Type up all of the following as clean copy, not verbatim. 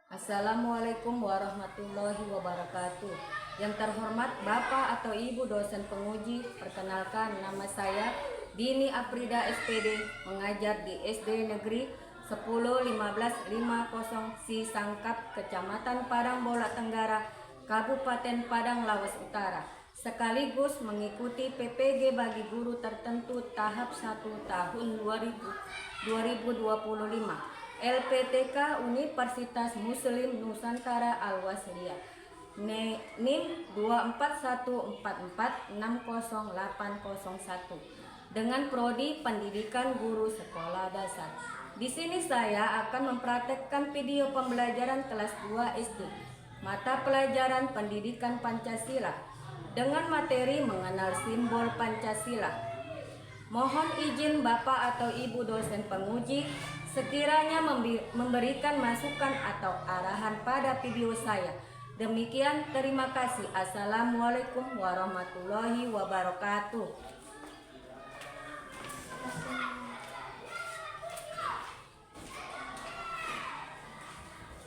Assalamualaikum warahmatullahi wabarakatuh. Yang terhormat Bapak atau Ibu dosen penguji, perkenalkan nama saya Dini Aprida SPD, mengajar di SD Negeri 10-15-50 Sisangkap, Kecamatan Padang Bola Tenggara, Kabupaten Padang Lawas Utara, sekaligus mengikuti PPG bagi guru tertentu tahap 1 tahun 2025. LPTK Universitas Muslim Nusantara Al-Wasliyah, NIM 24144608001 dengan prodi Pendidikan Guru Sekolah Dasar. Di sini saya akan mempraktekkan video pembelajaran kelas 2 SD, mata pelajaran Pendidikan Pancasila dengan materi mengenal simbol Pancasila. Mohon izin Bapak atau Ibu dosen penguji sekiranya memberikan masukan atau arahan pada video saya. Demikian, terima kasih. Assalamualaikum warahmatullahi wabarakatuh.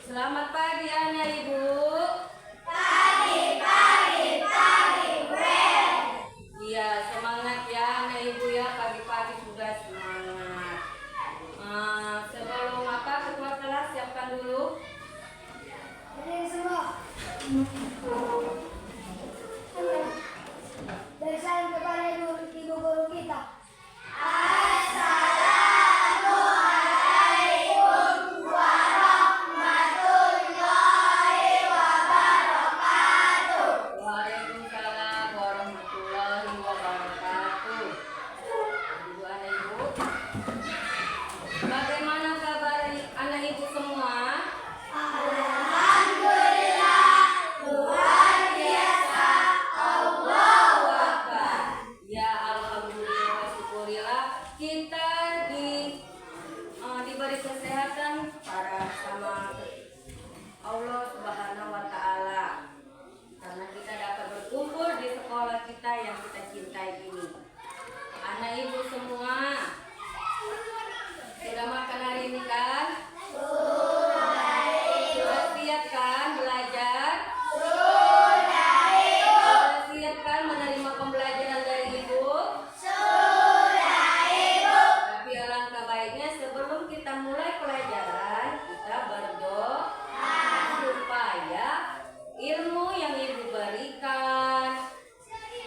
Selamat pagi anak Ibu. Iya, semangat ya anak Ibu ya, pagi-pagi sudah semangat. Sebelum ketua kelas siapkan dulu. Ini semua. Dari saya kepada ibu guru kita. Assalamualaikum warahmatullahi wabarakatuh. Waalaikumsalam warahmatullahi wabarakatuh. Ibu anak Ibu, bagaimana kabar anak Ibu semua? Alhamdulillah, luar biasa. Allahu Akbar. Ya, alhamdulillah, syukurillah kita diberi kesehatan sama Allah Subhanahu wa taala, karena kita dapat berkumpul di sekolah kita yang kita cintai ini. Anak Ibu semua sudah makan hari ini kan? Sudah siap kan belajar? Sudah siap kan menerima pembelajaran dari Ibu? Tapi alangkah baiknya sebelum kita mulai pelajaran, kita berdoa supaya ilmu yang Ibu berikan,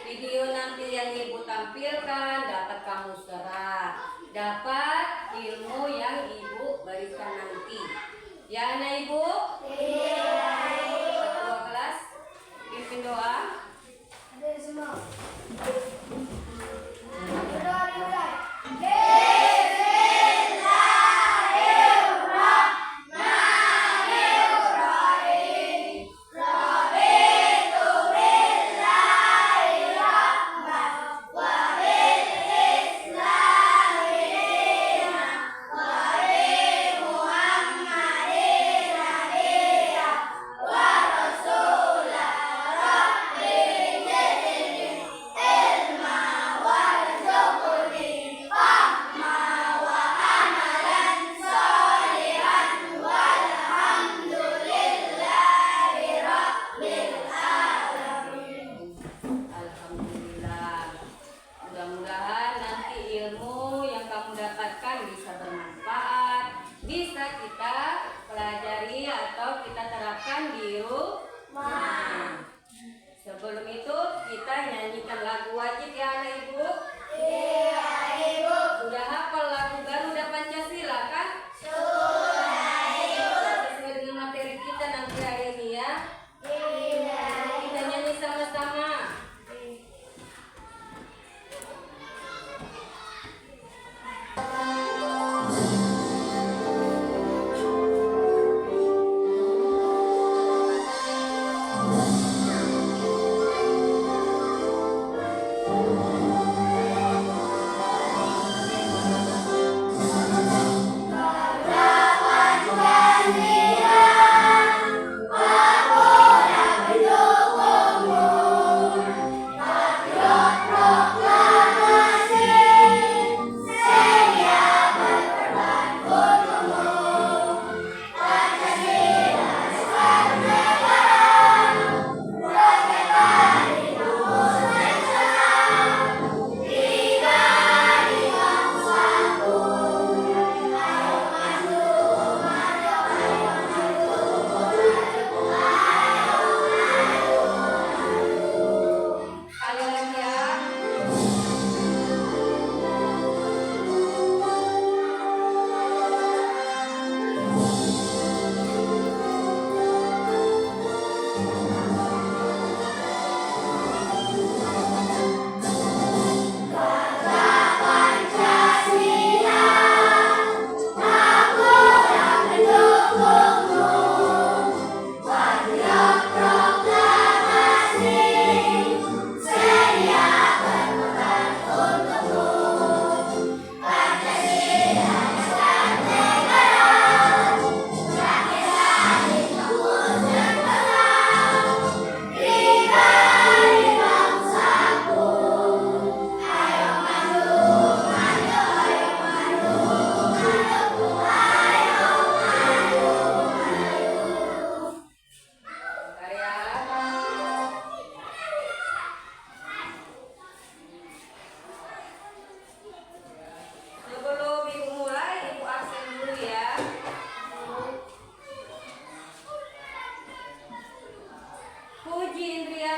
video nanti yang Ibu tampilkan dapat kamu serap, dapat ilmu yang Ibu berikan nanti. Ya anak Ibu? Ketua kelas, pimpin doa. Dari semua. Berdoa dimulai. Alhamdulillah. Mudah-mudahan nanti ilmu yang kamu dapatkan bisa bermanfaat, bisa kita pelajari atau kita terapkan di rumah. Sebelum itu kita nyanyikan lagu wajib ya anak Ibu. Sudah hafal lagu Garuda Pancasila kan? Sesuai dengan materi kita nanti hari ini ya. Kita nyanyi sama-sama.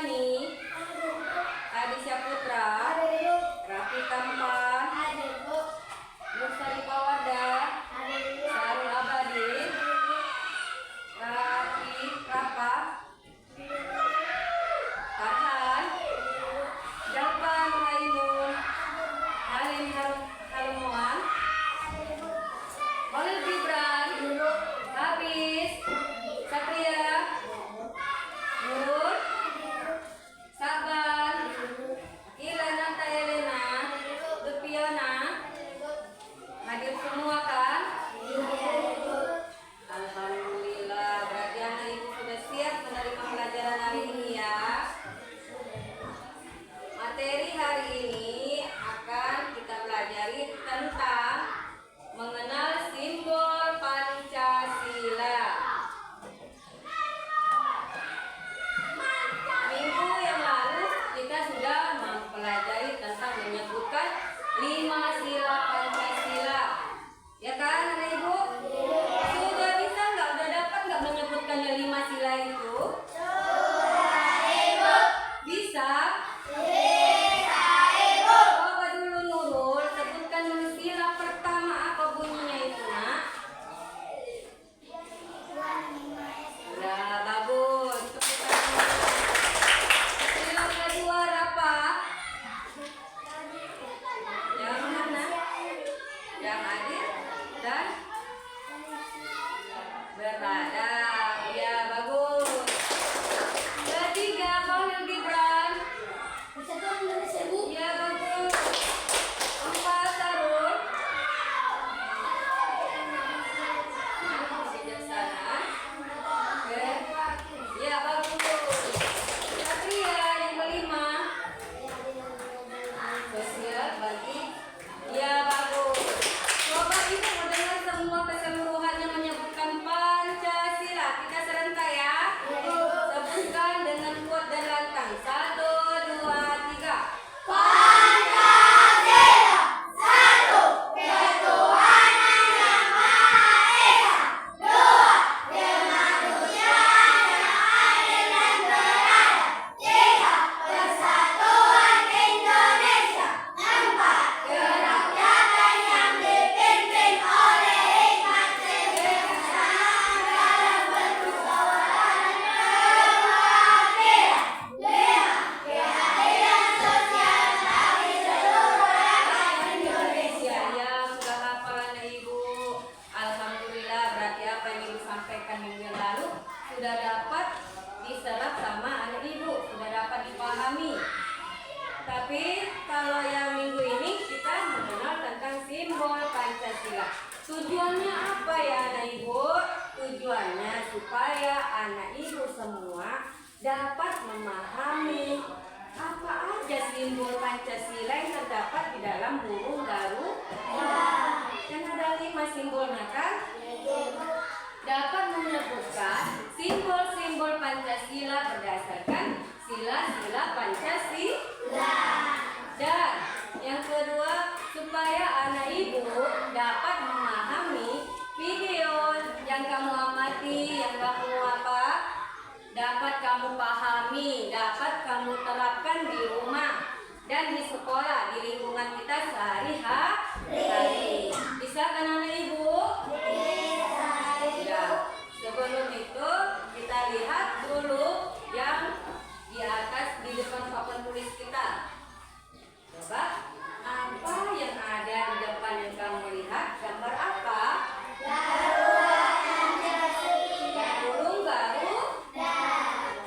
Ramadhani, Adi Syaputra, Ada Ibu. Raffi Tampan, Ada Ibu. Nur Saripah Wardah, Ada Ibu. Sarul Abadi, Raffi Rapa, Farhan, Jalpa Nuraimun, Halim Halumoan, Khalil Gibran, Hafiz, Satria, Nurul, Saban, Ilana Elena, Lupiana, hadir semua kan? Alhamdulillah, berarti anak ibu sudah siap menerima pelajaran hari ini ya. Materi hari ini akan kita pelajari tentang mengenal simbol Pancasila. Minggu yang lalu kita sudah mempelajari tentang menyebutkan 5 sila Pancasila. Ya kan anak ibu? Sudah bisa nggak? Udah dapat nggak menyebutkannya 5 sila itu? Bisa? Coba dulu Nurul, sebutkan dulu sila pertama apa bunyinya itu nak? Udah bagus. Tepuk tangan. Sila kedua apa? Yang mana? Yang adil dan beradab. Ya bagus. Ketiga Khalil Gibran. Ya bagus. Empat Sarul. Bijaksana. Ya bagus. Satria yang kelima. Sosial bagi. Ya bagus. Coba ibu mendengar semua keseluruhannya menyebutkan Pancasila. Kita serentak ya. Sebutkan dengan kuat dan lantang. 1, 2, 3. Indonesia ya sudah hafal anak ibu. Alhamdulillah, berarti apa yang ibu sampaikan minggu yang lalu sudah dapat diserap sama anak ibu, sudah dapat dipahami. Tapi kalau yang minggu ini kita mengenal tentang simbol Pancasila. Tujuannya apa ya anak ibu? Tujuannya supaya anak ibu semua dapat memahami apa aja simbol Pancasila yang terdapat di dalam burung Garuda. Kan ada 5 simbolnya kan? Dapat menyebutkan simbol-simbol Pancasila berdasarkan sila-sila Pancasila. Dan yang kedua, supaya anak ibu dapat memahami video yang kamu amati, yang kamu dapat kamu pahami, dapat kamu terapkan di rumah dan di sekolah, di lingkungan kita sehari-hari. Bisa kan anak ibu? Ya. Sebelum itu kita lihat dulu yang di atas di depan papan tulis kita. Coba apa yang ada di depan yang kamu lihat? Gambar apa? Burung Garuda.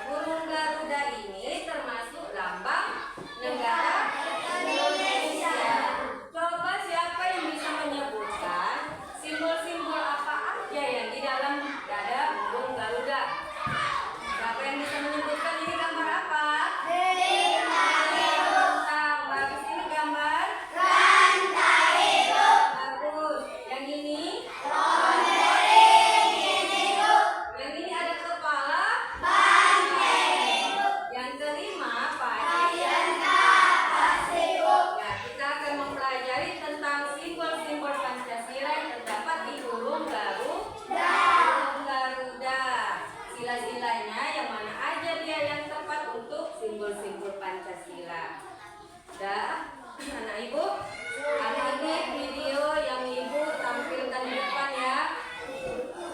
Burung Garuda ini termasuk lambang negara Indonesia. Coba siapa yang bisa menyebutkan simbol-simbol apa aja yang di dalam dada burung Garuda? Siapa yang bisa menyebutkan ini gambar apa? Bagus, ini gambar bagus. Yang ini? Yang ini ada kepala. Yang kelima apa? Ya, kita akan mempelajari tentang simbol-simbol Pancasila yang terdapat di burung Garuda. Sila-silanya yang mana aja dia yang tepat untuk simbol Dah, anak ibu, hari ini video yang ibu tampilkan di depan ya.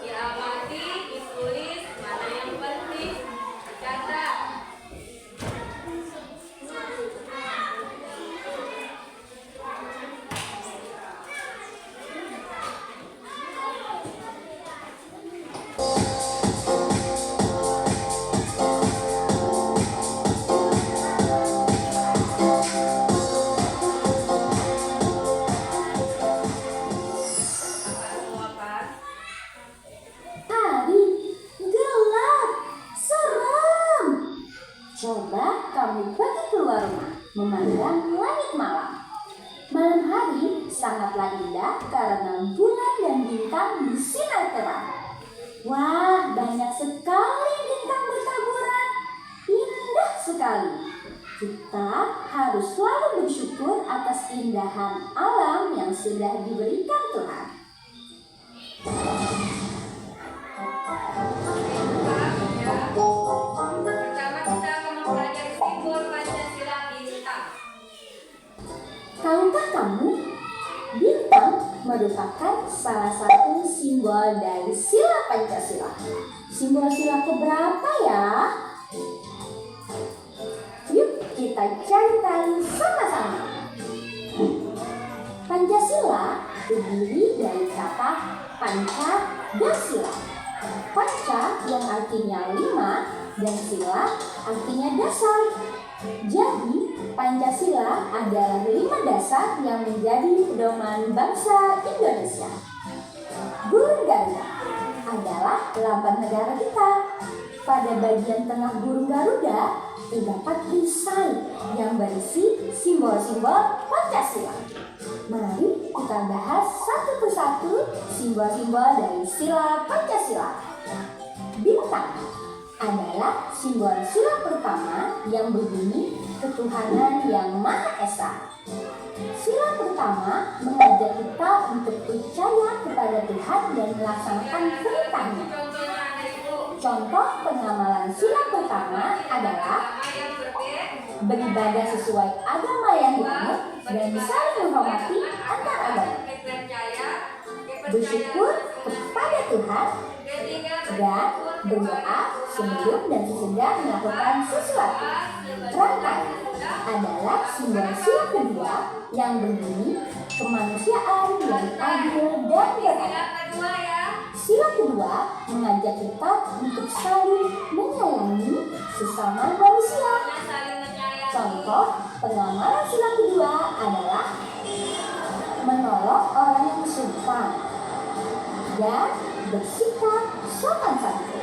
Diamati, ditulis, mana yang penting, dicatat. Coba kamu pergi keluar rumah, memandang langit malam. Malam hari sangatlah indah karena bulan dan bintang bersinar terang. Wah, banyak sekali bintang bertaburan. Indah sekali. Kita harus selalu bersyukur atas keindahan alam yang sudah diberikan Tuhan. Tahukah kamu, bintang merupakan salah satu simbol dari sila Pancasila. Simbol sila keberapa ya? Yuk kita cari tahu sama-sama. Pancasila terdiri dari kata panca dan sila. Panca yang artinya 5 dan sila artinya dasar. Jadi, Pancasila adalah 5 dasar yang menjadi pedoman bangsa Indonesia. Burung Garuda adalah lambang negara kita. Pada bagian tengah burung Garuda terdapat perisai yang berisi simbol-simbol Pancasila. Mari kita bahas satu persatu simbol-simbol dari sila Pancasila. Bintang adalah simbol sila pertama yang berbunyi ketuhanan yang Maha Esa. Sila pertama mengajak kita untuk percaya kepada Tuhan dan melaksanakan perintahnya. Contoh pengamalan sila pertama adalah beribadah sesuai agama yang dianut dan saling menghormati antar agama, bersyukur kepada Tuhan, dan berdoa sebelum dan sesudah melakukan sesuatu. Rangkaian adalah simbol sila kedua yang berbunyi kemanusiaan yang adil dan beradab. Sila kedua mengajak kita untuk saling menyayangi sesama manusia. Contoh pengamalan sila kedua adalah menolong orang yang kesulitan dan bersikap sopan santun.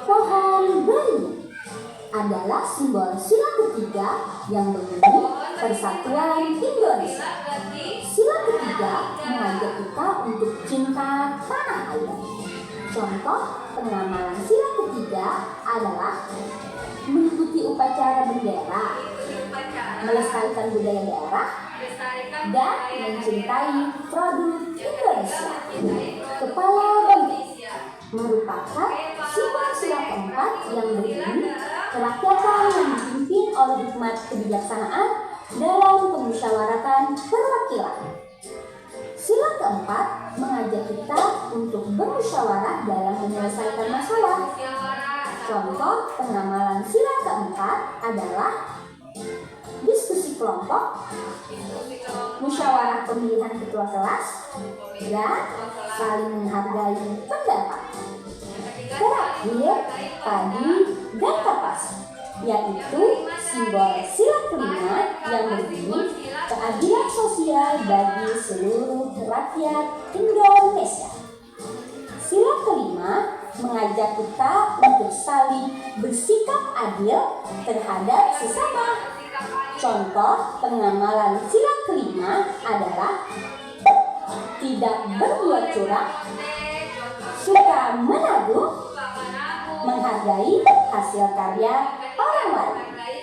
Pohon beringin adalah simbol sila ketiga yang berbunyi Persatuan Indonesia. Sila ketiga mengajak kita untuk cinta tanah air. Contoh pengamalan sila ketiga adalah mengikuti upacara bendera, melestarikan budaya daerah, dan mencintai produk Indonesia. Kepala Banteng merupakan simbol sila keempat yang berbunyi kerakyatan yang dipimpin oleh hikmat kebijaksanaan dalam pemusyawaratan perwakilan. Sila keempat mengajak kita untuk bermusyawarah dalam menyelesaikan masalah. Contoh pengamalan sila keempat adalah diskusi kelompok, musyawarah pemilihan ketua kelas, dan saling menghargai pendapat. Terakhir, padi dan kapas, yaitu simbol sila kelima yang berbunyi keadilan sosial bagi seluruh rakyat Indonesia. Sila kelima mengajak kita untuk saling bersikap adil terhadap sesama. Contoh pengamalan sila kelima adalah tidak berbuat curang, suka menabung, menghargai hasil karya orang lain.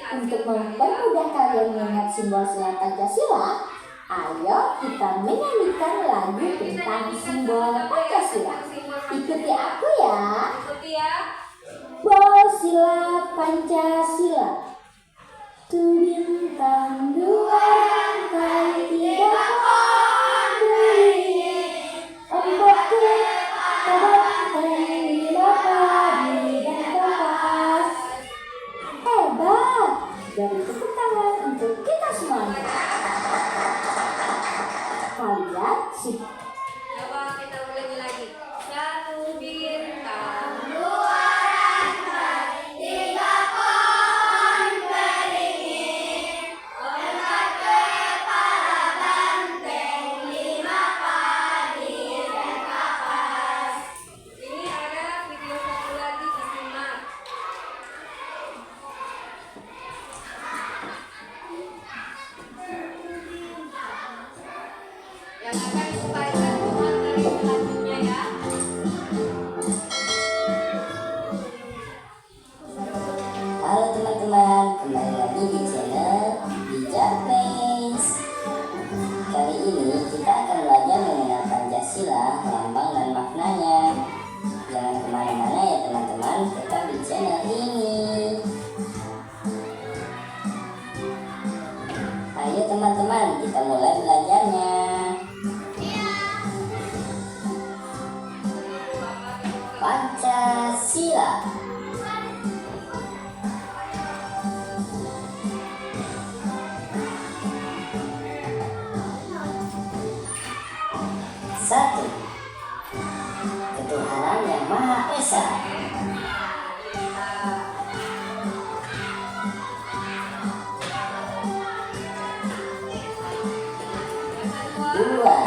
Untuk mempermudah kalian mengingat simbol sila Pancasila, ayo kita menyanyikan lagu tentang simbol Pancasila. Ikuti aku ya. Bawa sila Pancasila. Satu bintang, dua rantai, tiga pohon beringin, empat kereta banteng, lima padi dan kapas. Hebat! Beri tepuk tangan untuk kita semuanya. Kalian sudah. Coba kita ulangi lagi. Satu bintang, Dua rantai, tiga pohon beringin, empat kepala banteng, lima padi dan kapas. ini ada video satu lagi disimak. Yang akan disampaikan Tuhan dari selanjutnya ya. Halo teman-teman, kembali lagi di channel Bijak Plains. Kali ini kita akan belajar mengenal Pancasila, lambang dan maknanya. Jangan kemana-mana ya teman-teman, tetap di channel ini. Ayo teman-teman, kita mulai belajarnya. Pancasila. Satu, ketuhanan yang Maha Esa. Dua,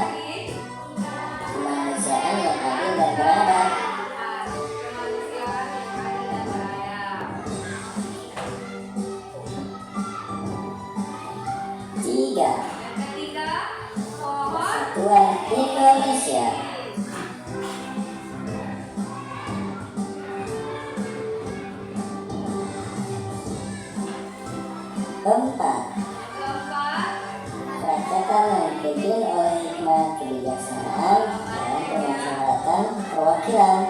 kemanusiaan yang adil dan beradab. Tiga, Persatuan Indonesia. Empat, kerajaan yang dipimpin oleh hikmat kebijaksanaan dan pemusyawaratan perwakilan.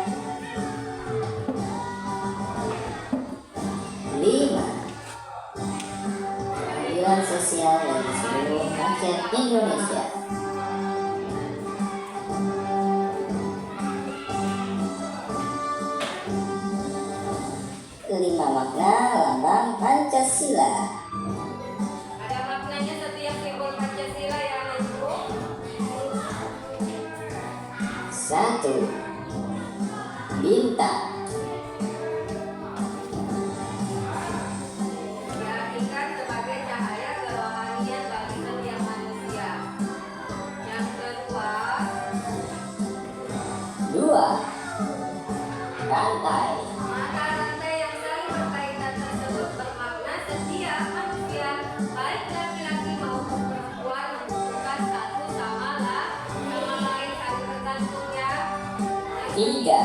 Lima, keadilan sosial bagi seluruh rakyat Indonesia. Kelima, makna lambang Pancasila. Ada maknanya setiap simbol Pancasila ya anak-anak. Satu, bintang. Diartikan sebagai cahaya kerohanian bagi setiap manusia. Yang kedua, Dua, rantai. mata rantai yang saling berkaitan tersebut bermakna setiap manusia, baik laki-laki maupun perempuan, membutuhkan satu sama lain saling bergantung ya. Yang Tiga, ketiga,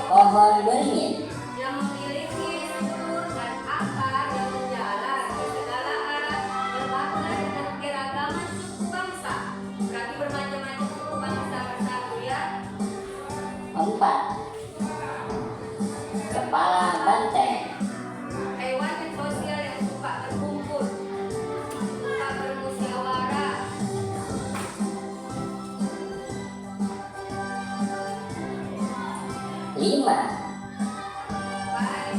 pohon beringin. yang memiliki struktur dan akar yang menjalar di segala arah, bermakna dengan keragaman suku bangsa. Berarti bermacam-macam suku bangsa bersatu ya. Empat, kepala banteng. Hewan yang sosial yang suka berkumpul, suka bermusyawarah. Lima,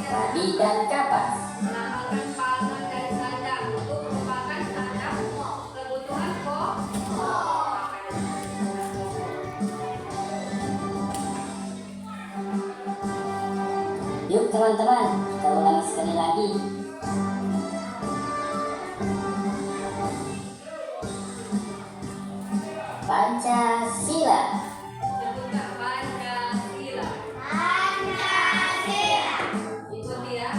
padi dan kapas. Melambangkan pangan dan sandang untuk merupakan sandang kebutuhan pokok. Yuk teman-teman, kita ulangi sekali lagi. Pancasila. Sebutkan Pancasila. Ikuti ya.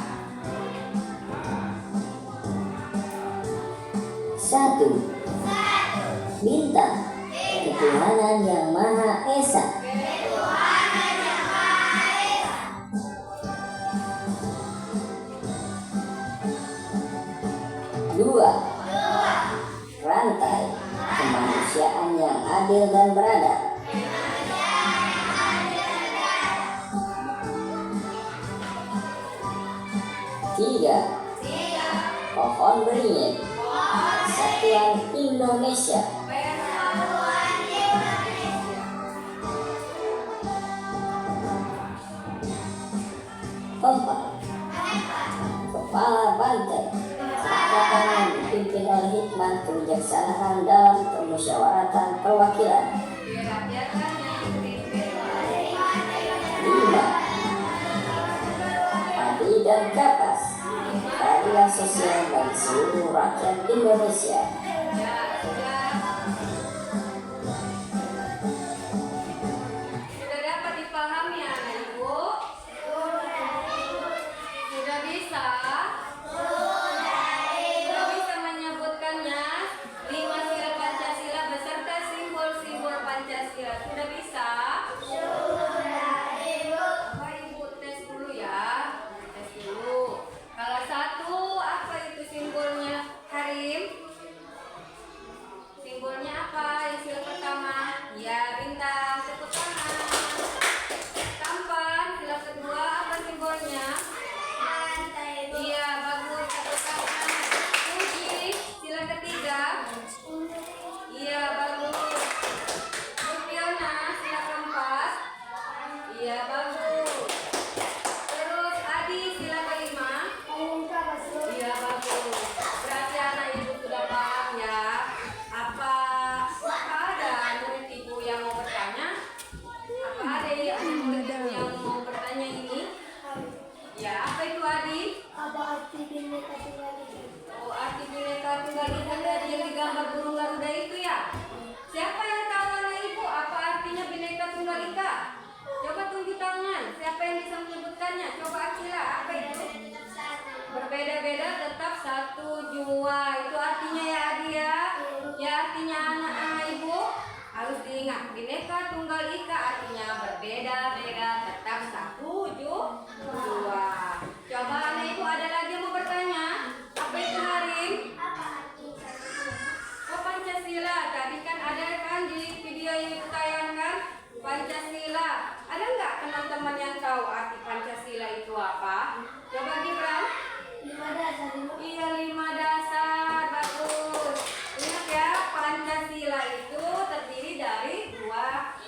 Satu, bintang. Ketuhanan yang Maha Esa. Dua, rantai. Kemanusiaan yang adil dan beradab. Tiga, Pohon Beringin, Persatuan Indonesia. Keempat, Kepala Banteng, Angkatan yang dipimpin oleh hikmat kebijaksanaan dalam permusyawaratan perwakilan. 5. Adi dan Kapas, keadilan sosial bagi seluruh rakyat Indonesia. Sudah dapat dipahami anak ibu? Sudah bisa? Sudah bisa menyebutkannya 5 sila Pancasila beserta simbol-simbol Pancasila. Sudah bisa? Bapak ibu tes dulu ya. Tes dulu. Kalau 1, apa itu simbolnya? Karim? Simbolnya apa? Yang sila pertama? Ya, bintang. Tepuk tangan. Tampan. Sila kedua, apa simbolnya? Iya, bagus. Tepuk tangan. Puji. Sila ketiga. Iya, bagus. Fiona, sila keempat. Iya, bagus. Terus Adi, sila kelima. Iya, bagus. Berarti anak ibu sudah paham ya. Apa ada murid ibu yang mau bertanya? Apa ada ya murid ibu yang mau bertanya ini? Ya, apa itu Adi? Oh, arti Bhinneka Tunggal Ika tadi yang digambar burung Garuda itu ya? Siapa yang tahu anak ibu apa artinya Bhinneka Tunggal Ika? Coba tunjuk tangan. Siapa yang bisa menyebutkannya? Coba Akila, apa itu? Berbeda-beda tetap satu jua. Itu artinya ya Adi ya? Ya artinya anak-anak ibu harus diingat. Bhinneka Tunggal Ika artinya berbeda-beda tetap satu jua. Coba anak ibu ada lagi yang mau bertanya? Apa itu Harim? Oh, Pancasila. Tadi kan ada kan di video yang ditayangkan Pancasila. Ada nggak teman-teman yang tahu arti Pancasila itu apa? Coba Gibran. Iya, 5 dasar. Bagus. Ingat ya, Pancasila itu terdiri dari 2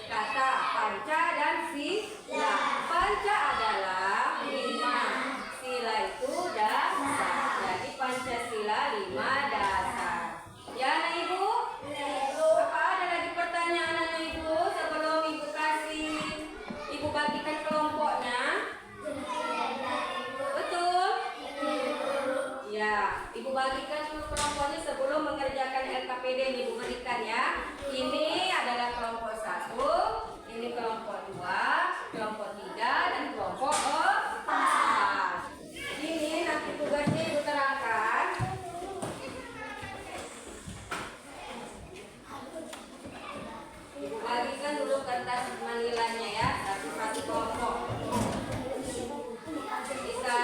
kata, panca dan sila. Panca adalah 5, sila itu dasar. Jadi Pancasila 5 dasar. Ya anak ibu? Apa ada lagi pertanyaan anak ibu sebelum ibu kasih, ibu bagikan kelompoknya? Betul? Ya, ibu bagikan kelompoknya sebelum mengerjakan LKPD ini ibu berikan ya. Ini adalah kelompok 1, ini kelompok 2, kelompok 3, dan kelompok 4. Ini nanti tugasnya ibu terangkan. Ibu bagikan dulu kertas manilanya ya, satu-satu kelompok. Bisa?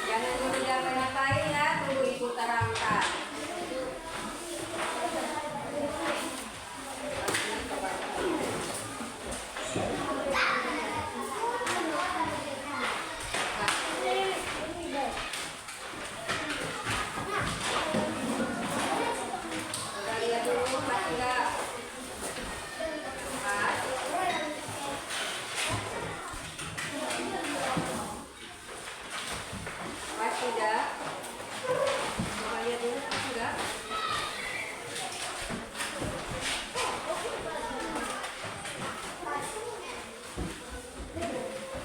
Jangan dulu ngapain ya, tunggu ibu terangkan. Udah lihat dulu pas enggak? Pas. Pas tidak? Coba lihat dulu pas enggak?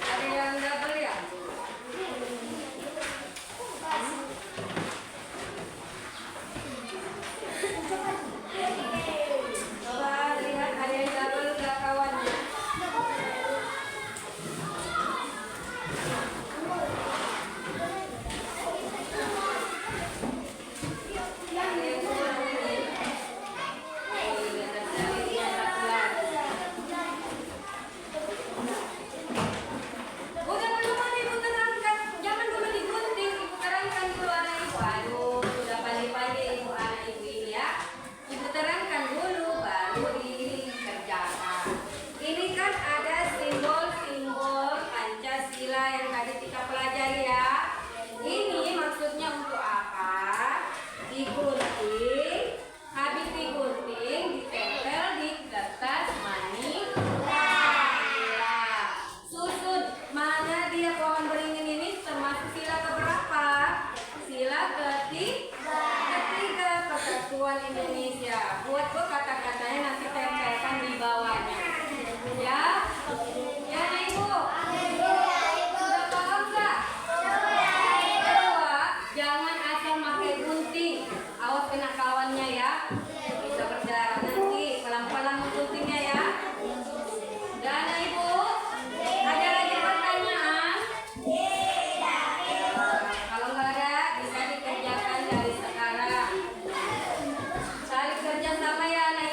Ada yang double ya? dikerjakan. Ini kan ada simbol-simbol Pancasila yang tadi kita pelajari ya. Ini maksudnya untuk apa? Digunting, habis digunting ditempel di kertas manila. Susun mana dia pohon beringin ini termasuk sila keberapa? Sila ketiga Persatuan Indonesia. Buat kata-katanya nanti tempelkan di bawahnya. Ya, ya Ibu. Sudah paham nggak? Kedua, jangan asal pakai gunting. Awas kena kawannya ya. Bisa berdarah nanti. Pelan-pelan mengguntingnya ya. Dan Ibu, ada lagi pertanyaan? Kalau nggak ada, bisa dikerjakan dari sekarang. Cari kerja sama ya, anak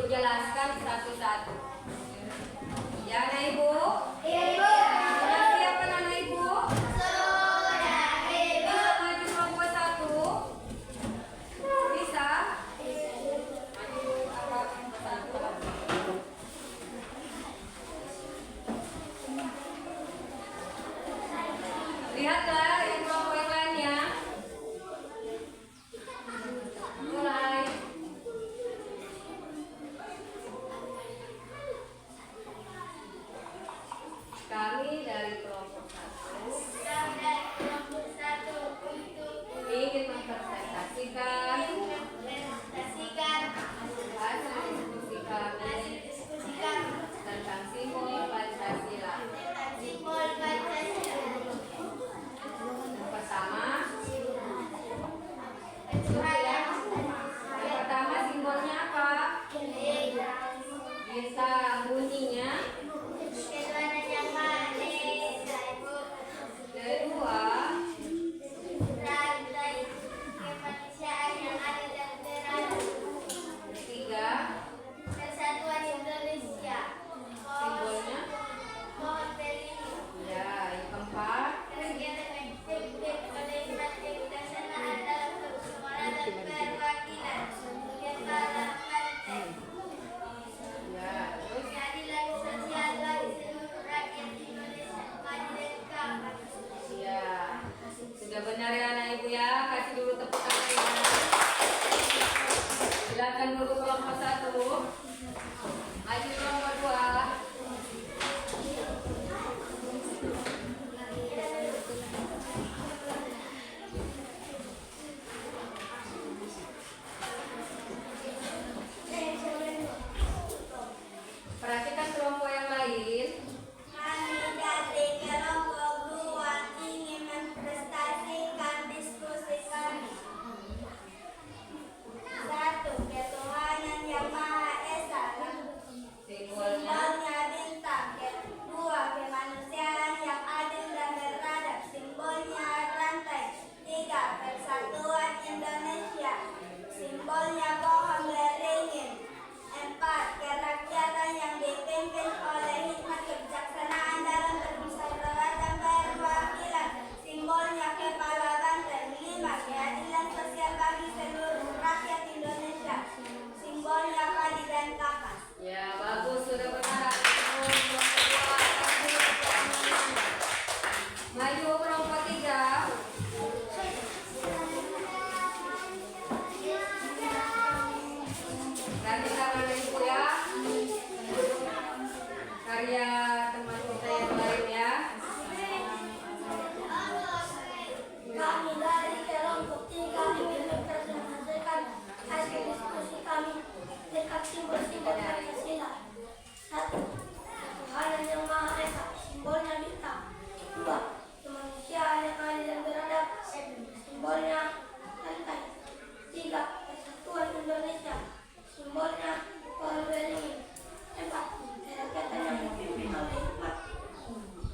jelaskan satu-satu. Ya, anak ibu. Ibu. Sudah siap kan anak ibu? Sudah, Ibu. Bisa maju kelompok satu? Bisa? Maju apa kelompok satu? Perhatikan anak ibu ya. Karya teman kita yang lain ya. Kami dari kelompok 3 ingin mempresentasikan hasil diskusi kami dekat simbol-simbol Pancasila. 1. Tuhan yang Maha Esa, simbolnya bintang. 2. Kemanusiaan yang adil dan beradab, simbolnya lantai. 3. Persatuan Indonesia, simbolnya pohon beringin. 4. Kerakyatan yang dipimpin oleh hikmat,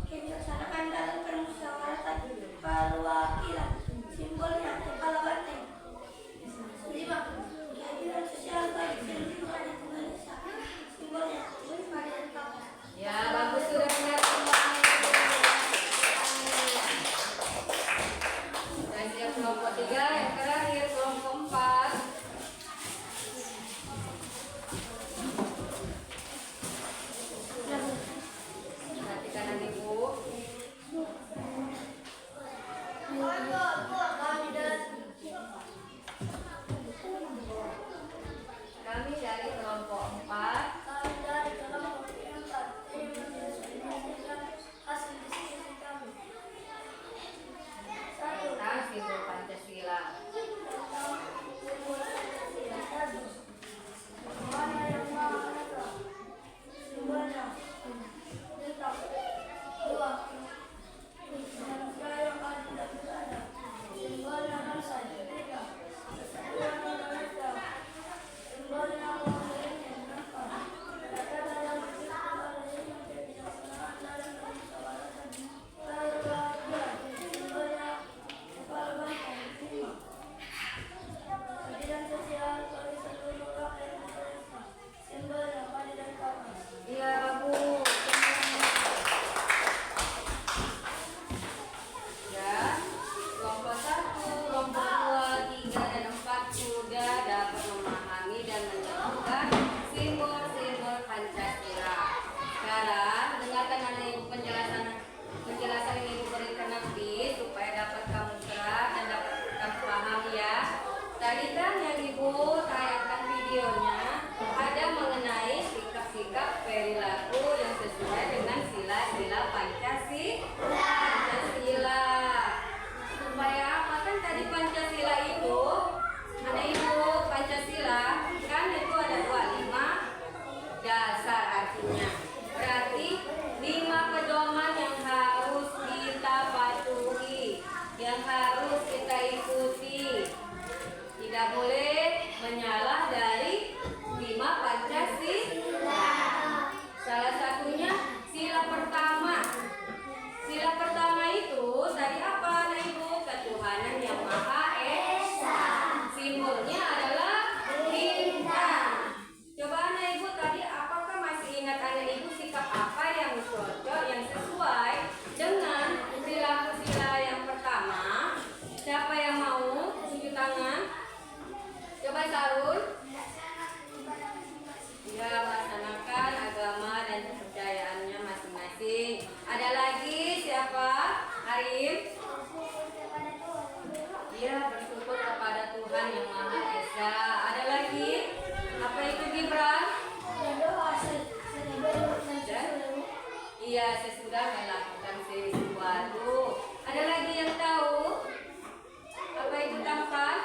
kebijaksanaan dalam permusyawaratan perwakilan, simbolnya kepala banteng. 5. Keadilan sosial bagi seluruh rakyat Indonesia, simbolnya keadilan kapas. Ya, bagus sudah benar semuanya. Dan siap kelompok 3, yang terakhir kelompok 4. Perhatikan anak ibu. Kami dari kelompok 4. Kami dari kelompok 4 ingin menyampaikan hasil diskusi kami. 1. Tentang simbol Pancasila. Mana yang Maha Esa, simbolnya bintang. 2. Manusia yang adil dan beradab, simbolnya bangsa. 3. Persatuan Indonesia, simbolnya pohon beringin. 4. Kerakyatan yang dipimpin oleh hikmat, kebijaksanaan dalam permusyawaratan perwakilan, simbolnya kepala banteng. 5. Keadilan sosial bagi seluruh rakyat Indonesia, simbolnya keadilan kapas. Iya, Bu. Ya, kelompok 1, kelompok 2, 3, dan 4 sudah dapat memahami dan menyatukan simbol-simbol Pancasila. Sekarang dengarkan anak ibu penjelasan yang ibu berikan nanti supaya dapat kamu serap dan dapat kamu paham ya. Tadi kan yang ibu tayangkan videonya ada mengenai sikap-sikap perilaku yang sesuai dengan sila-sila Pancasila. Supaya apa kan tadi Pancasila itu, anak ibu Pancasila kan itu ada 25 dasar artinya. Berarti 5 pedoman yang harus kita patuhi, yang harus kita ikuti. Tidak boleh menyalah dari 5 Pancasila. Salah satunya sila pertama. Sila pertama itu tadi apa anak ibu? Ketuhanan yang Maha Esa. Simbolnya adalah bintang. Coba anak ibu tadi apakah masih ingat anak ibu sikap apa yang cocok, yang sesuai dengan perilaku sila yang pertama? Siapa yang mau tunjuk tangan? Coba Sarul. Ya, melaksanakan agama dan kepercayaannya masing-masing. Ada lagi siapa? Arif. Iya, bersyukur kepada Tuhan yang Maha Esa. Ada lagi? Apa itu Gibran? Iya, sesudah melakukan sesuatu. Ada lagi yang tahu? Apa itu tampan?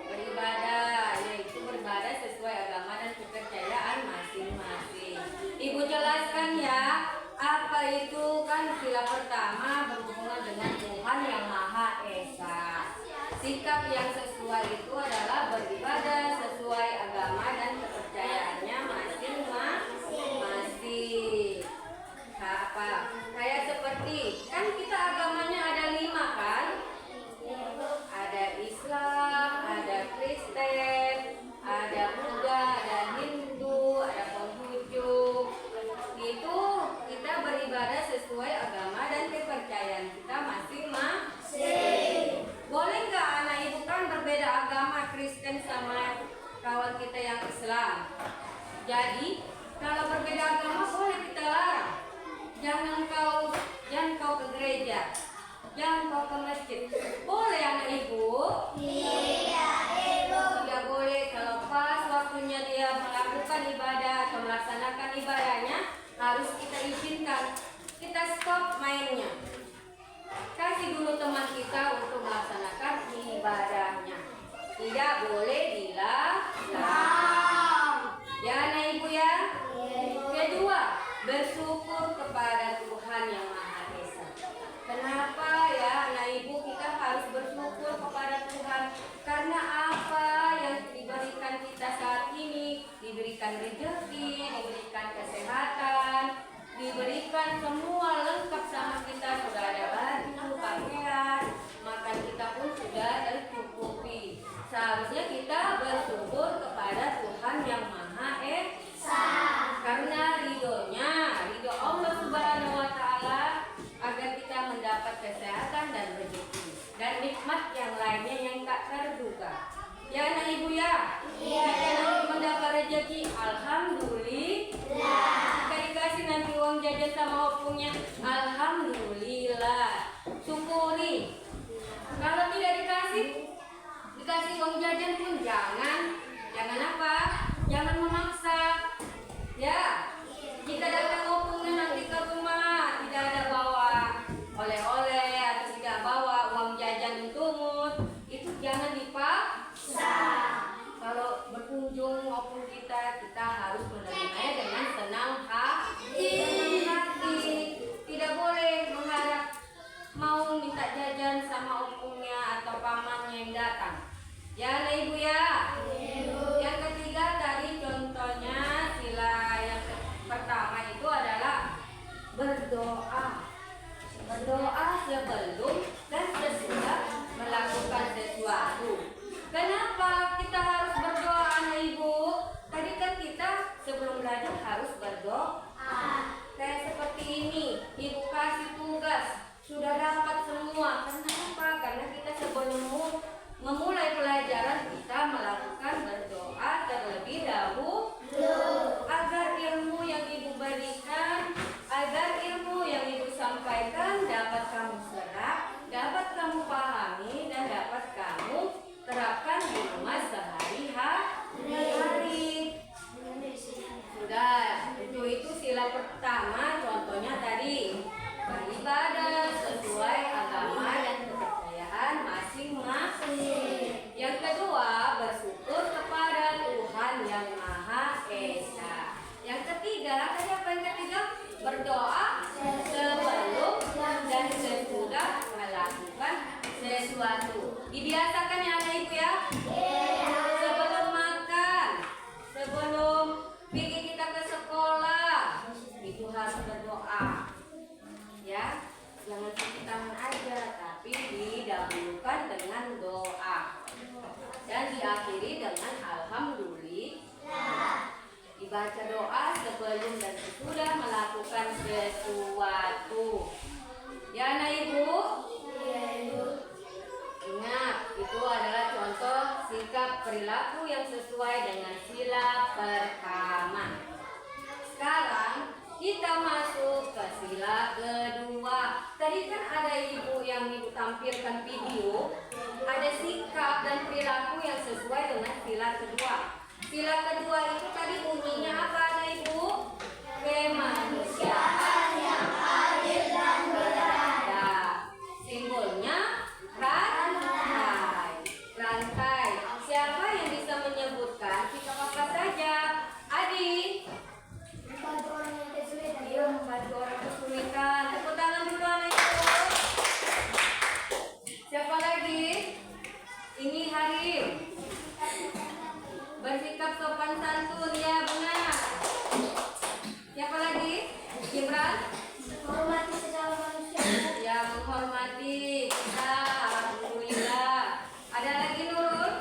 Beribadah, yaitu beribadah sesuai agama dan kepercayaan masing-masing. Ibu jelaskan ya, apa itu kan sila pertama berhubungan dengan Tuhan yang Maha Esa. Sikap yang sesuai itu adalah beribadah sesuai agama dan kepercayaannya masing-masing. Apa? Kayak seperti kan kita agamanya ada 5 kan? Ada Islam, ada Kristen, ada Buddha, ada Hindu, ada Konghucu. Itu kita beribadah sesuai agama dan kepercayaan kita masing-masing. Boleh nggak anak ibu kan berbeda agama Kristen sama kawan kita yang Islam? Jadi kalau berbeda agama boleh kita larang. Jangan kau ke gereja, jangan kau ke masjid. Boleh anak ibu? Iya, Ibu. Tidak boleh kalau pas melakukan ibadah atau melaksanakan ibadahnya, harus kita izinkan. Kita stop mainnya. Kasih dulu teman kita untuk melaksanakan ibadahnya. Tidak boleh dilarang. Ya anak ibu ya. Kedua, bersyukur kepada Tuhan yang Maha Esa. Kenapa ya anak ibu kita harus bersyukur kepada Tuhan? Karena apa yang diberikan kita saat ini, diberikan rezeki, diberikan kesehatan, diberikan semua lengkap sama kita, sudah ada baju, pakaian, makan kita pun sudah tercukupi. Seharusnya kita bersyukur kepada Tuhan yang Maha Esa. Karena ridho Allah Subhanahu wa Ta'ala agar kita mendapat kesehatan dan rezeki dan nikmat yang lainnya yang tak terduga. Ya anak ibu ya. Jika nanti mendapat rezeki, alhamdulillah. Jika dikasih nanti uang jajan sama opungnya, alhamdulillah. Syukuri. Kalau tidak dikasih uang jajan pun jangan apa? Jangan memaksa. Ya. Jika datang opungnya nanti ke rumah tidak ada bawa oleh-oleh atau tidak bawa uang jajan untukmu, itu jangan dipaksa. Kalau berkunjung opung kita harus menerimanya dengan senang hati. Tidak boleh mengharap mau minta jajan sama opungnya atau pamannya yang datang. Ya anak ibu ya. Yang ketiga tadi contohnya sila yang pertama itu adalah berdoa. Berdoa sebelum dan sesudah melakukan sesuatu. Kenapa kita harus berdoa anak ibu? Tadi kan kita sebelum belajar harus berdoa. Kayak seperti ini, ibu kasih tugas, sudah dapat semua. Kenapa? Karena kita sebelum memulai pelajaran kita melakukan berdoa terlebih dahulu agar ilmu yang ibu berikan, agar ilmu yang ibu sampaikan dapat kamu serap, dapat kamu pahami dan dapat kamu terapkan di rumah sehari-hari. Sudah, itu sila pertama contohnya tadi beribadah sesuai agama dan kepercayaan masing-masing. Yang kedua, bersyukur kepada Tuhan yang Maha Esa. Yang ketiga, tadi apa yang ketiga? Berdoa sebelum dan sesudah melakukan sesuatu. Dibiasakan ya anak ibu ya. Sebelum makan, sebelum pergi kita ke sekolah, itu harus berdoa. Ya, jangan cuci tangan aja, tapi didahulukan dengan doa dan diakhiri dengan alhamdulillah. Dibaca doa sebelum dan sesudah melakukan sesuatu. Ya anak ibu. Ingat, itu adalah contoh sikap perilaku yang sesuai dengan sila pertama. Sekarang kita masuk ke sila kedua. Tadi kan ada ibu yang ibu tampilkan video, ada sikap dan perilaku yang sesuai dengan sila kedua. Sila kedua itu tadi bunyinya apa ada ibu? Kemanusiaan yang adil dan beradab. Simbolnya rantai. Rantai. Siapa yang bisa menyebutkan sikap apa saja? Adi. Iya, membantu orang kesulitan. Tepuk tangan dulu anak ibu. Siapa lagi? Ini Harim. Bersikap sopan santun ya benar. Siapa lagi? Gibran. Menghormati sesama manusia. Ya menghormati kita. Alhamdulillah. Ada lagi Nurul?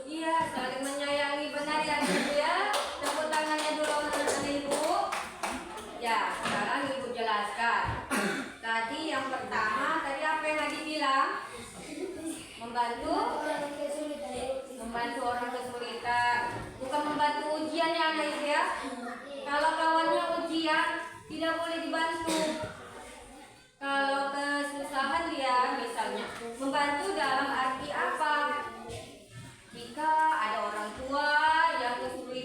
Iya saling menyayangi benar ya ibu ya. Tepuk tangannya dulu anak ibu. Ya sekarang ibu jelaskan. Tadi yang pertama tadi apa yang Adi bilang? Membantu orang kesulitan, bukan membantu ujian ya anak ibu ya. Kalau kawannya ujian tidak boleh dibantu. Kalau kesusahan dia misalnya membantu dalam arti apa? Jika ada orang tua yang kesulitan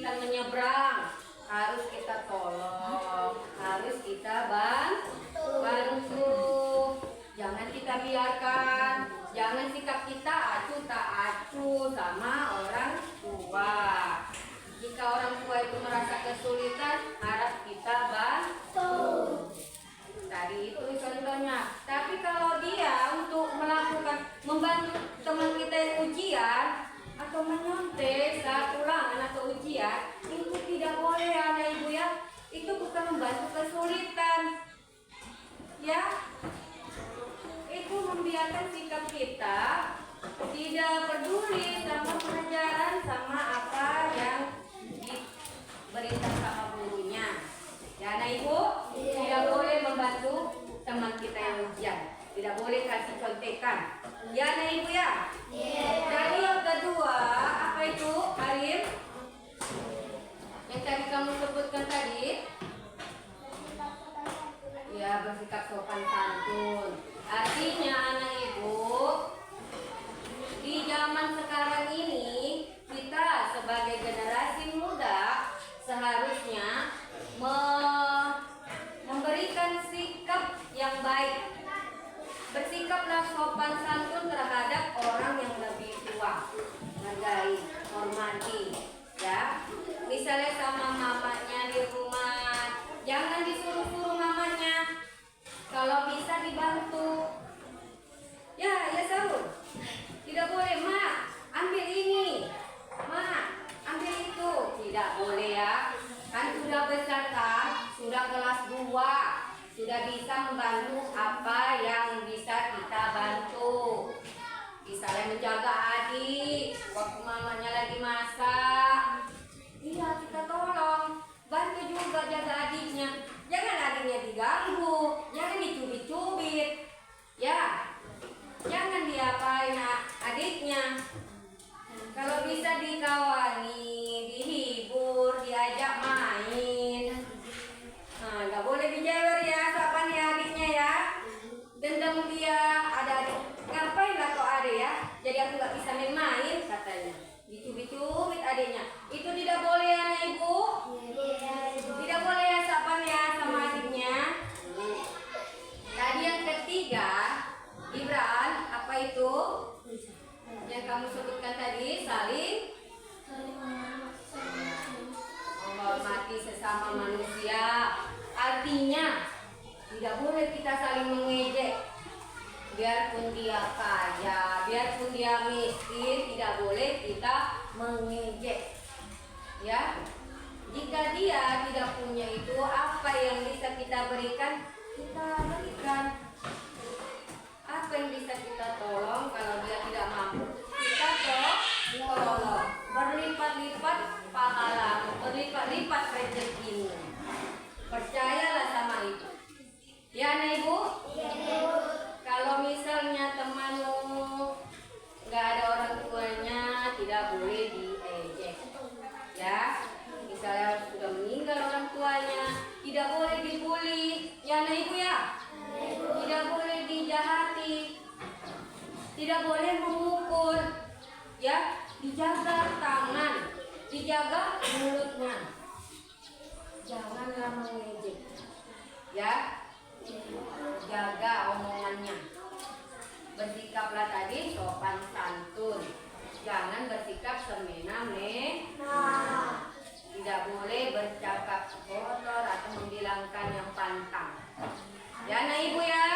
itu merasa kesulitan, harap kita bantu. Tadi itu contohnya. Tapi kalau dia untuk membantu teman kita yang ujian atau menyontek saat ulangan atau ujian, itu tidak boleh Anak Ibu ya. Itu bukan membantu kesulitan. Ya. Itu membiarkan sikap kita tidak peduli sama pelajaran, sama apa yang diberikan sama gurunya. Ya Anak Ibu, tidak boleh membantu teman kita yang ujian. Tidak boleh kasih contekan. Ya Anak Ibu ya. Jadi yang kedua, apa itu Alim? Yang tadi kamu sebutkan tadi? Ya, bersikap sopan santun. Artinya Anak Ibu, di zaman sekarang ini kita sebagai generasi muda seharusnya memberikan sikap yang baik. Bersikaplah sopan santun terhadap orang yang lebih tua. Hargai, hormati, ya. Misalnya sama mamanya di rumah, jangan disuruh-suruh mamanya. Kalau bisa dibantu. Ya Saul. Tidak boleh, "Ma, ambil ini. Ma, ambil itu." Tidak boleh ya. Kan sudah besar kan? Sudah kelas 2. Sudah bisa membantu apa yang bisa kita bantu. Misalnya menjaga adik waktu mamanya lagi masak. Iya, kita tolong. Bantu juga jaga adiknya. Jangan adiknya diganggu, jangan dicubit-cubit. Ya. Jangan diapain adiknya. Kalau bisa dikawani, dihibur, diajak main. Nah, nggak boleh dijewer ya, kapan ya adiknya ya. Dendam dia, ada adik. Ngapain lah kok adik ya? Jadi aku nggak bisa main-main katanya. Dicubit-cubit adiknya. Itu tidak boleh Anak Ibu. Tidak boleh ya kapan ya sama adiknya. Tadi yang ketiga, Ibran, apa itu? Yang kamu sebutkan tadi, saling menghormati sesama manusia. Artinya tidak boleh kita saling mengejek. Biarpun dia kaya, biarpun dia miskin, tidak boleh kita mengejek. Ya. Jika dia tidak punya itu, apa yang bisa kita berikan, kita berikan. Apa yang bisa kita tolong, kalau dia tidak mampu, kita tolong. Berlipat-lipat pahala, berlipat-lipat rezekimu. Percayalah sama itu. Ya Anak Ibu? Kalau misalnya temanmu nggak ada orang tuanya, tidak boleh diejek. Ya, misalnya sudah meninggal orang tuanya, tidak boleh dibully. Ya Anak Ibu ya? Tidak boleh dijahati. Tidak boleh memukul. Ya, dijaga tangan, dijaga mulutnya. Janganlah mengejek. Ya. Jaga omongannya. Bersikaplah tadi sopan santun. Jangan bersikap semena-mena. Tidak boleh bercakap kotor atau menghilangkan yang pantang. Ya Anak Ibu ya.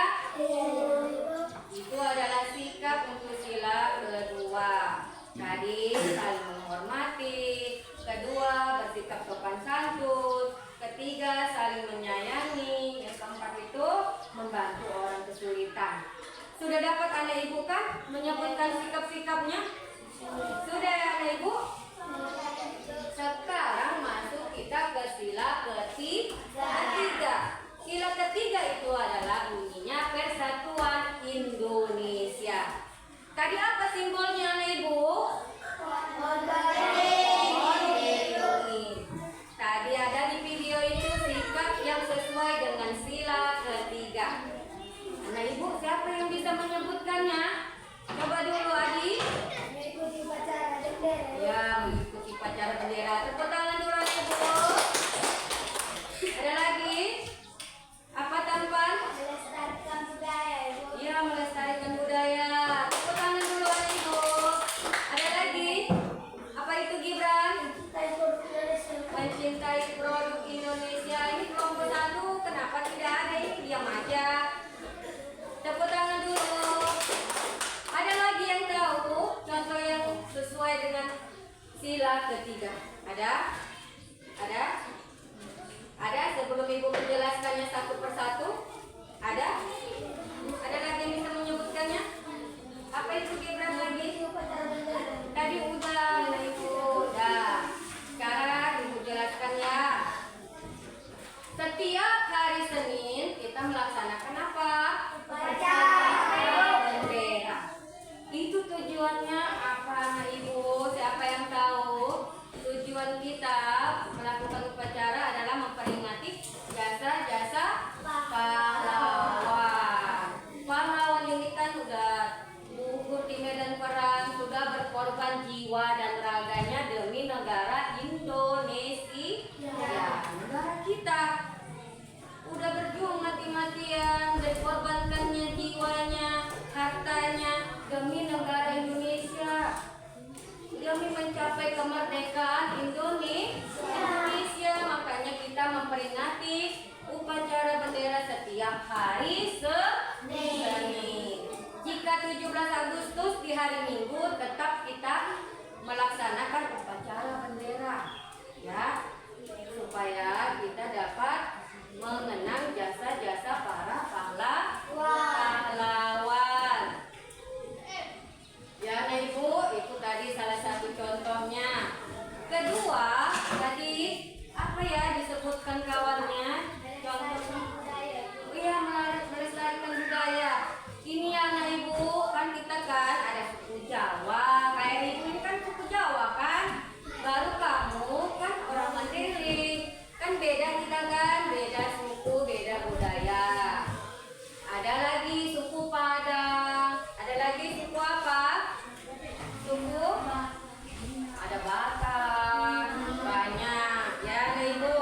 Itu adalah sikap untuk sila kedua. Tadi saling menghormati. Kedua, bersikap sopan santun. Ketiga, saling menyayangi. Yang keempat itu membantu orang kesulitan. Sudah dapat Anak Ibu kan menyebutkan sikap-sikapnya? Sudah ya Anak Ibu? Sekarang masuk kita ke sila ketiga. Sila ketiga itu adalah bunyinya Persatuan Indonesia. Tadi apa simbolnya Anak Ibu? Tadi ada di video itu sikap yang sesuai dengan sila ketiga. Anak Ibu, siapa yang bisa menyebutkannya? Coba dulu Adi. Mengikuti upacara bendera. Ya, mengikuti ketiga. Ada sebelum ibu menjelaskannya satu persatu? Ada lagi yang bisa menyebutkannya? Apa itu Gibran lagi? Tadi udah ibu udah. Sekarang ibu jelaskan ya. Setiap hari Senin kita melaksanakan apa? Upacara bendera. Itu tujuannya apa anak ibu? Siapa yang tahu? Tujuan kita melakukan upacara adalah memperingati jasa-jasa pahlawan. Pahlawan ini kan sudah gugur di medan perang, sudah berkorban jiwa dan raganya demi negara Indonesia, negara kita. Udah berjuang mati-matian dan korbankannya jiwanya, hartanya demi negara Indonesia, demi mencapai kemerdekaan Indonesia. Makanya kita memperingati upacara bendera setiap hari Senin. Jika 17 Agustus di hari Minggu tetap kita melaksanakan upacara bendera, ya, supaya kita dapat mengenang jasa-jasa para pahlawan. Ya, nah ibu, itu tadi salah satu contohnya. Kedua, tadi apa ya disebutkan kawannya? Contohnya, iya, melestarikan budaya. Ini ya, nah ibu, kan kita kan ada suku Jawa, kayak ibu ini kan suku Jawa kan. Baru kamu kan orang Mandiri, kan beda kita kan, beda suku, beda budaya. Ada lagi suku Padang, ada lagi suku apa? Suku ada Batak, banyak ya nah ibu,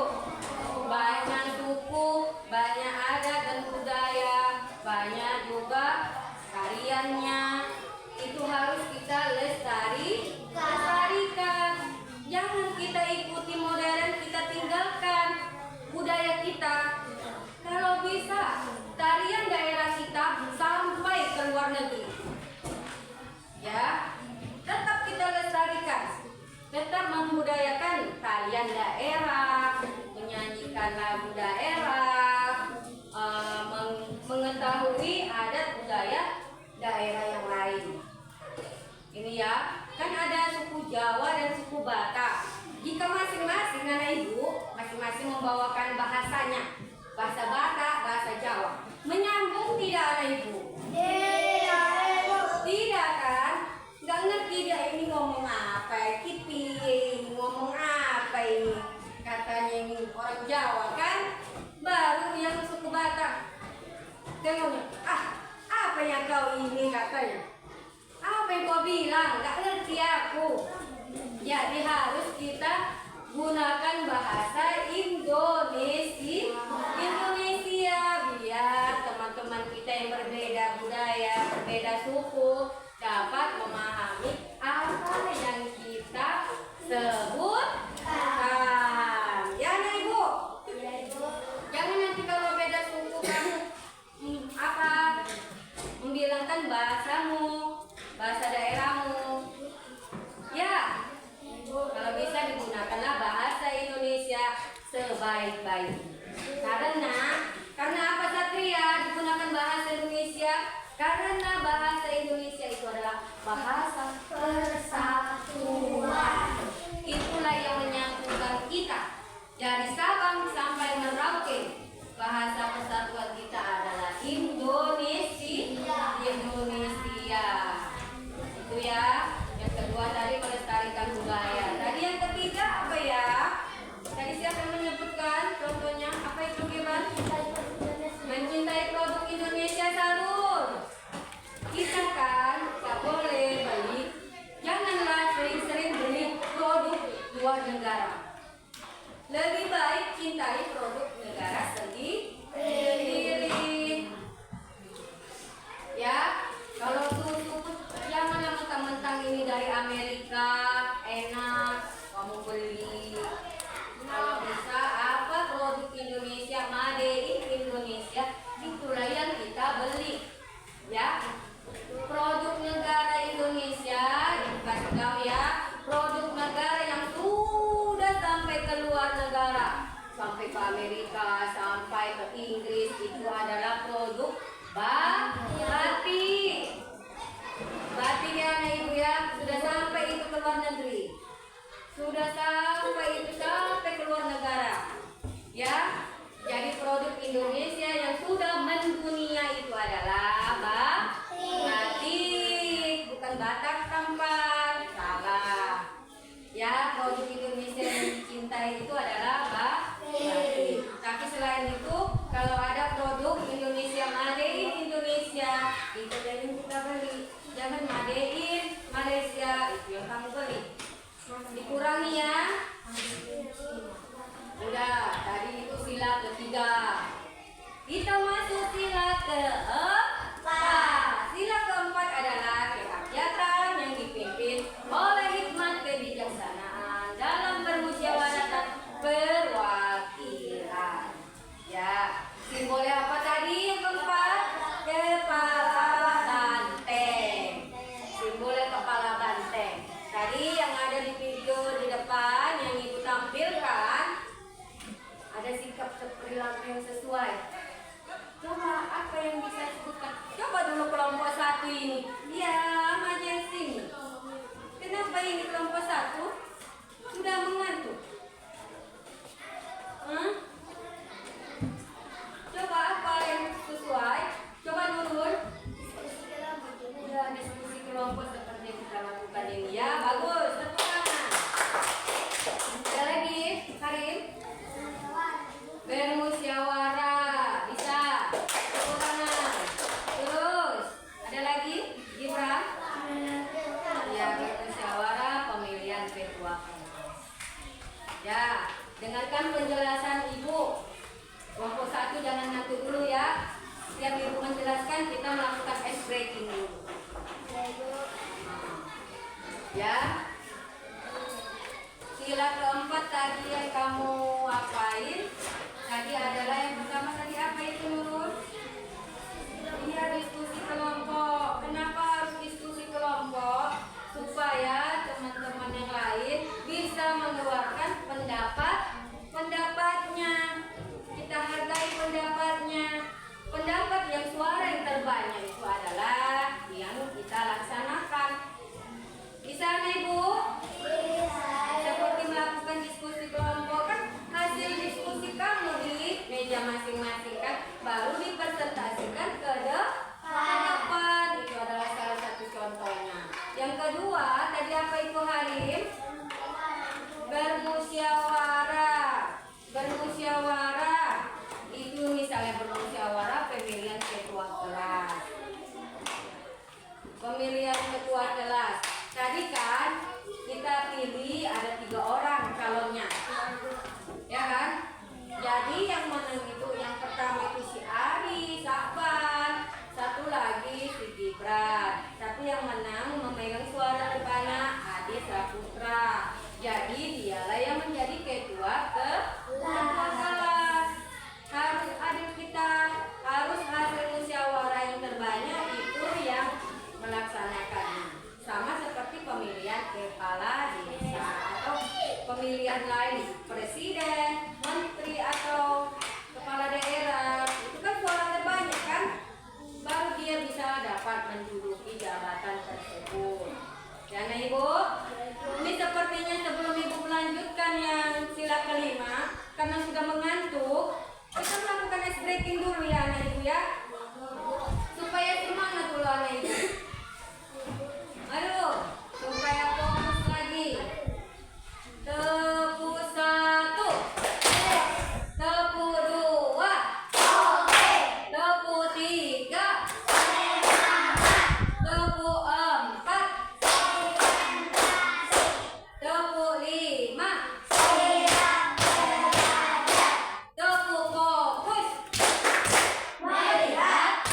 banyak suku, banyak adat dan budaya, banyak juga tariannya. Itu harus kita lestarikan. Jangan kita ikuti modern, kita tinggalkan budaya kita. Kalau bisa tarian daerah kita sampai ke luar negeri, ya, tetap kita lestarikan, tetap membudayakan tarian daerah, menyanyikan lagu daerah, mengetahui adat budaya daerah yang lain. Ini ya, kan ada suku Jawa dan suku Batak. Jika masing-masing anak ibu masing-masing membawakan bahasanya, bahasa Batak, bahasa Jawa, menyambung tidak anak ibu? Tidak kan? Nggak ngerti dia ini ngomong apa, kipi ngomong apa ini, katanya ini orang Jawa kan, baru yang suku Batak tengoknya, apa yang kau ini katanya, apa yang kau bilang, nggak ngerti aku. Jadi harus kita gunakan bahasa Indonesia biar teman-teman kita yang berbeda budaya, berbeda suku dapat memahami apa yang kita sebutkan. Ya nah ibu, jangan nanti kalau beda suku kamu membilangkan bahasamu, bahasa daerahmu. Ya, kalau bisa digunakanlah bahasa Indonesia sebaik-baiknya. Karena apa Satria digunakan bahasa Indonesia? Karena bahasa Indonesia itu adalah bahasa persatuan. Itulah yang menyatukan kita dari Sabang sampai Merauke. Bahasa persatuan kita adalah Indonesia. Itu ya. Yang kedua tadi melestarikan budaya. Tadi yang ketiga apa ya? Tadi siapa yang menyebutkan contohnya? Apa itu gimana? Mencintai produk Indonesia, Salur. Kita kan gak boleh beli, janganlah sering-sering beli produk luar negara. Lebih baik cintai produk negara sendiri. Ya, kalau susu janganlah mentang-mentang ini dari Amerika enak kamu beli. Kalau bisa apa produk Indonesia, made in Indonesia, itulah yang kita beli. Ya, produk negara Indonesia dikasih tahu ya, produk negara yang sampai ke Amerika, sampai ke Inggris, itu adalah produk batik. Batik ya anak ibu ya, sudah sampai itu ke luar negeri, sudah sampai itu sampai ke luar negara ya. Jadi produk Indonesia yang sudah mendunia itu adalah batik, bukan batak tampar, salah ya. Produk Indonesia yang dicintai itu adalah batik. Tapi selain itu, kalau ada produk Indonesia made in Indonesia, itu yang kita beli. Jangan made in Malaysia, itu yang kamu beli. Dikurangi ya. Udah, tadi itu sila ketiga. Kita masuk sila keempat. Sila keempat adalah kerakyatan yang dipimpin oleh hikmat kebijaksanaan dalam permusyawaratan dan perwakilan. Ya, simbolnya apa tadi yang keempat? Kepala banteng. Simbolnya kepala banteng. Tadi yang ada di video di depan yang ibu tampilkan, ada sikap perilaku yang sesuai. Coba apa yang bisa disebutkan? Coba dulu kelompok satu ini. Ya, majesting. Kenapa ini kelompok satu sudah mengantuk? Coba apa yang sesuai? Coba Nurul. Ya, diskusi kelompok seperti yang kita lakukan ini. Ya, bagus. Tepuk tangan. Ada lagi, Karim? Bermusyawarah, bisa. Tepuk tangan. Terus, ada lagi? Gibran? Ya, bermusyawarah pemilihan ketua kelas. Ya, dengarkan penjelasan ibu. Kelompok satu jangan ngantuk dulu ya. Setiap ibu menjelaskan, kita melakukan ice breaking dulu. Ya. Sila keempat tadi yang kamu apain? Tadi adalah yang pertama tadi apa itu Nurul? Iya, diskusi kelompok. Kenapa harus diskusi kelompok? Supaya teman-teman yang lain bisa mengeluarkan pendapatnya. Kita hargai pendapatnya. Pendapat yang suara yang terbanyak itu adalah yang kita laksanakan. Bisa Ibu? Seperti melakukan diskusi kelompok, kan hasil diskusi kamu di meja masing-masing kan baru dipresentasikan ke depan. Itu adalah salah satu contohnya. Yang kedua, tadi apa itu Harim? Bermusyawarah. Bermusyawarah itu misalnya bermusyawarah pemilihan ketua kelas. Pemilihan ketua kelas. Tadi kan kita pilih ada 3 orang calonnya, ya kan? Jadi yang menang itu yang pertama itu si Ari, Sakban, satu lagi si Gibran. Tapi yang menang memegang suara terbanyak Adi Saputra. Jadi dialah yang menjadi ketua kelas. Harus adil kita, harus hasil musyawarah yang terbanyak itu yang melaksanakannya. Sama seperti pemilihan kepala desa atau pemilihan lain, presiden, menteri atau kepala daerah. Itu kan suara terbanyak kan? Baru dia bisa dapat menduduki jabatan tersebut. Ya nah Ibu, ini sepertinya sebelum Ibu melanjutkan yang sila kelima, karena sudah mengantuk, kita melakukan ice breaking dulu ya anak Ibu ya, supaya semangat dulu anak Ibu. Aduh, supaya fokus lagi. Tepuk 1, tepuk 2, tepuk 3, tepuk 4, tepuk 5, tepuk fokus. Melihat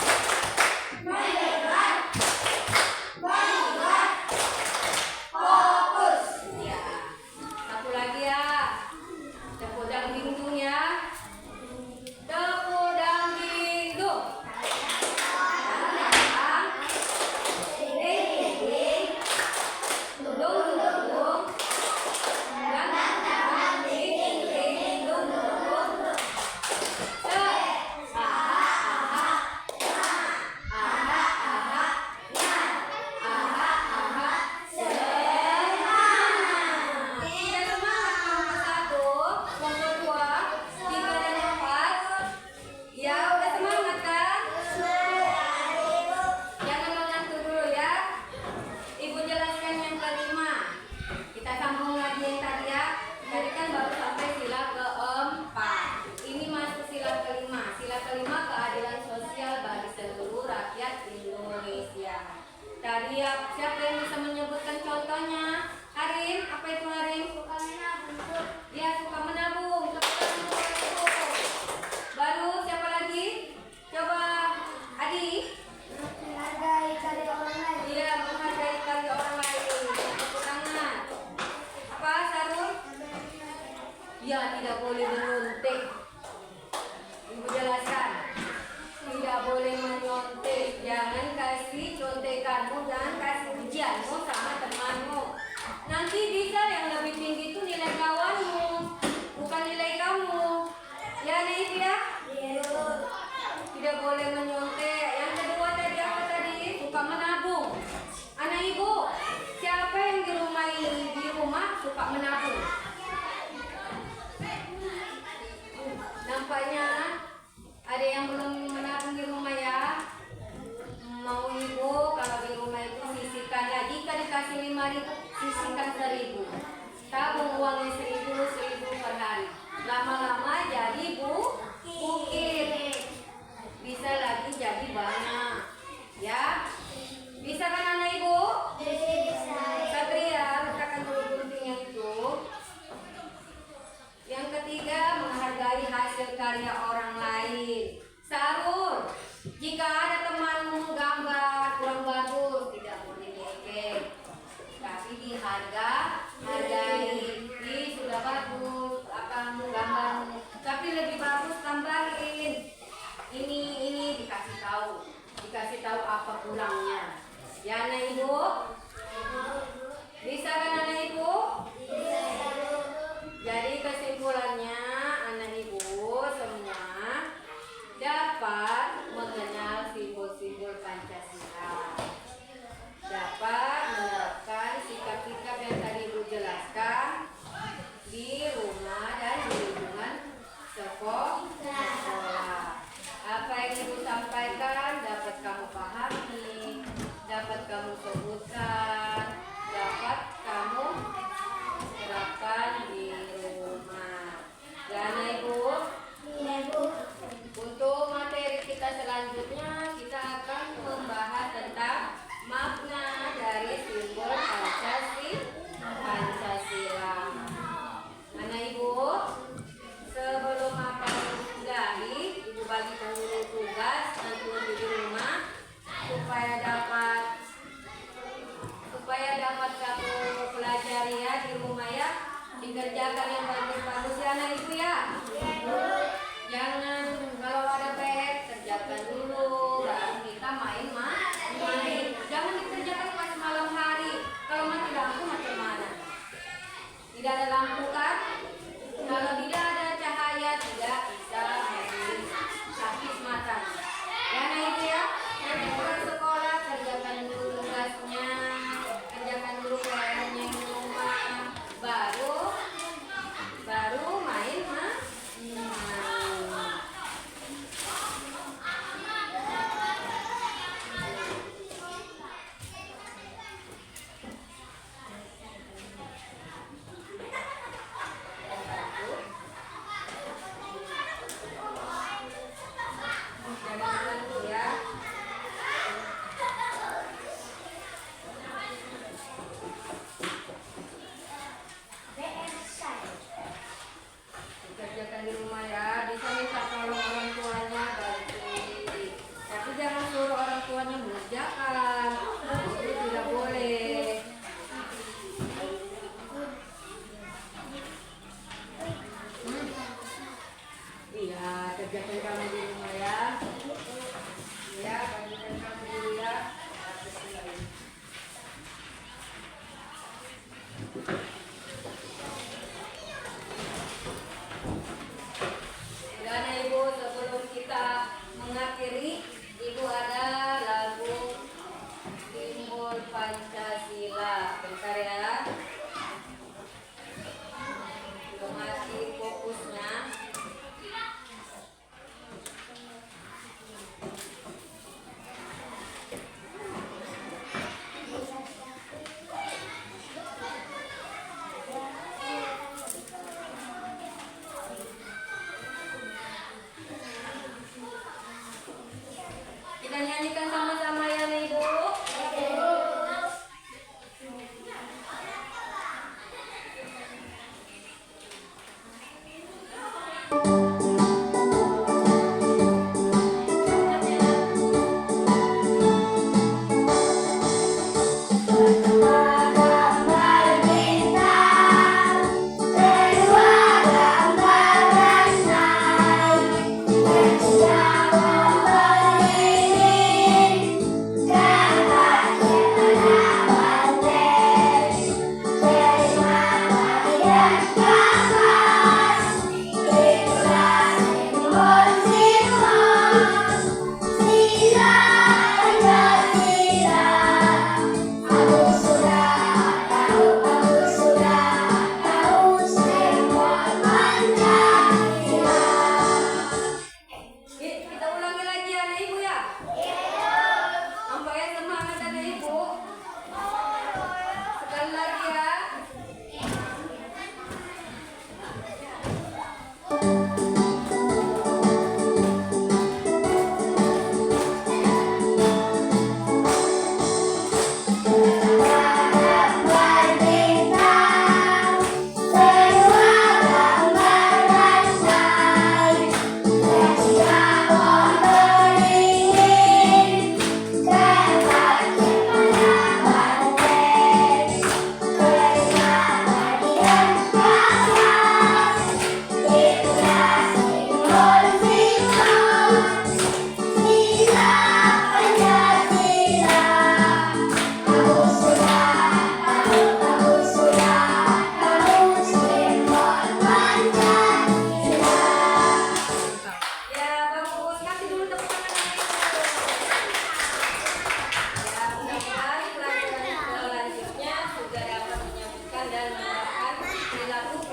Ya, tidak boleh menyuntik. Ibu jelaskan. Tidak boleh menyontek. Jangan kasih contekanmu, jangan kasih ujianmu sama temanmu. Nanti bisa yang lebih tinggi itu nilai kawanmu, bukan nilai kamu. Ya, Nek Ibu ya? Tidak boleh menyontek. Yang kedua tadi apa tadi? Suka menabung. Anak Ibu, siapa yang di rumah suka menabung? Nampaknya ada yang belum menabung di rumah ya. Mau Ibu kalau di rumah itu sisihkan ya. Jika dikasih 5.000, sisihkan 1.000. Tabung uangnya 1.000 per hari. Lama-lama jadi bukit. Bisa lagi jadi banyak. Ya. Bisa kan anak Ibu? Satria, letakkan dulu guntingnya itu. Yang ketiga, menghargai hasil karya orang lain. Sarul, jika ada temanmu gambar kurang bagus, tidak boleh diejek, tapi hargai. Ini sudah bagus, kamu gambarmu, tapi lebih bagus tambahin. Ini dikasih tahu apa kurangnya. Ya anak Ibu, bisa kan anak Ibu? Jadi kesimpulannya anak Ibu semua dapat mengenal simbol-simbol Pancasila, dapat menerapkan sikap-sikap yang tadi Ibu jelaskan di rumah dan di lingkungan sekolah. Apa yang Ibu sampaikan dapat kamu pahami, dapat kamu sebutkan, dapat kamu terapkan di rumah. Dan Ibu, untuk materi kita selanjutnya kita akan membahas tentang makna dari simbol Pancasila. Anak Ibu, sebelum apa sudahi, Ibu bagi dulu tugas nanti untuk di rumah supaya dapat kamu pelajari ya di rumah ya, dikerjakan yang bagus-bagus ya anak Ibu ya. Jangan kalau ada PR kerjakan dulu, baru kita main. Jangan dikerjakan pas malam hari. Kalau mati lampu macam mana? Tidak ada lampu kan? Kalau tidak ada cahaya tidak bisa sakit mata. Ya anak Ibu ya, pulang sekolah kerjakan dulu tugasnya, kerjakan dulu PR-nya di rumah, baru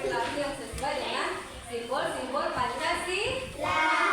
laki-laki yang sesuai dengan simbol-simbol Pancasila.